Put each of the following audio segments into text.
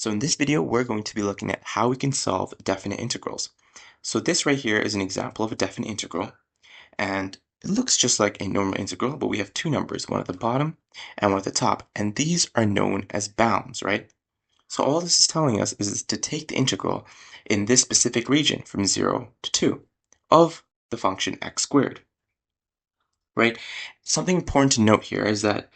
So in this video, we're going to be looking at how we can solve definite integrals. So this right here is an example of a definite integral, and it looks just like a normal integral, but we have two numbers, one at the bottom and one at the top, and these are known as bounds, right? So all this is telling us is to take the integral in this specific region from 0 to 2 of the function x squared, right? Something important to note here is that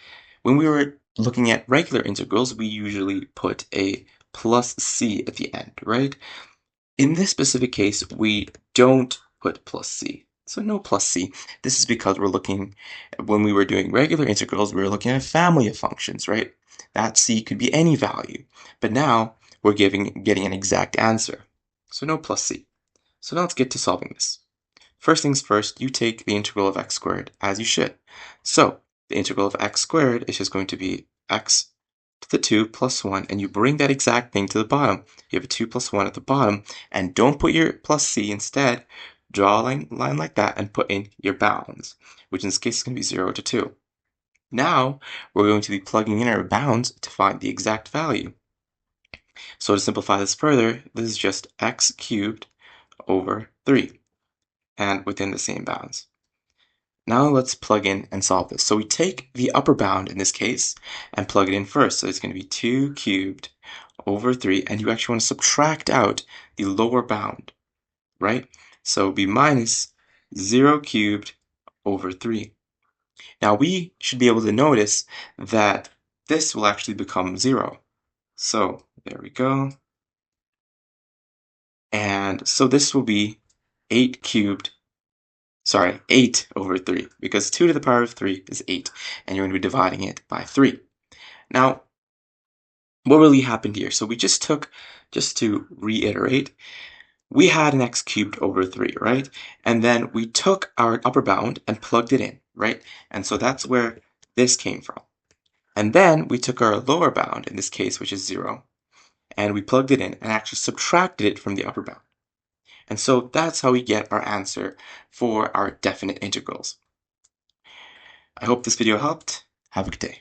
when we were looking at regular integrals, we usually put a plus c at the end, right? In this specific case, we don't put plus c. So no plus c. This is because when we were doing regular integrals, we were looking at a family of functions, right? That c could be any value. But now we're getting an exact answer. So no plus c. So now let's get to solving this. First things first, you take the integral of x squared, as you should. So the integral of x squared is just going to be x to the 2 plus 1, and you bring that exact thing to the bottom. You have a 2 plus 1 at the bottom, and don't put your plus c. Instead, draw a line like that and put in your bounds, which in this case is going to be 0 to 2. Now, we're going to be plugging in our bounds to find the exact value. So to simplify this further, this is just x cubed over 3, and within the same bounds. Now let's plug in and solve this. So we take the upper bound in this case and plug it in first. So it's going to be 2 cubed over 3, and you actually want to subtract out the lower bound, right? So it would be minus 0 cubed over 3. Now we should be able to notice that this will actually become 0. So there we go. And so this will be 8 over 3, because 2 to the power of 3 is 8, and you're going to be dividing it by 3. Now, what really happened here? So we just to reiterate, we had an x cubed over 3, right? And then we took our upper bound and plugged it in, right? And so that's where this came from. And then we took our lower bound, in this case, which is 0, and we plugged it in and actually subtracted it from the upper bound. And so that's how we get our answer for our definite integrals. I hope this video helped. Have a good day.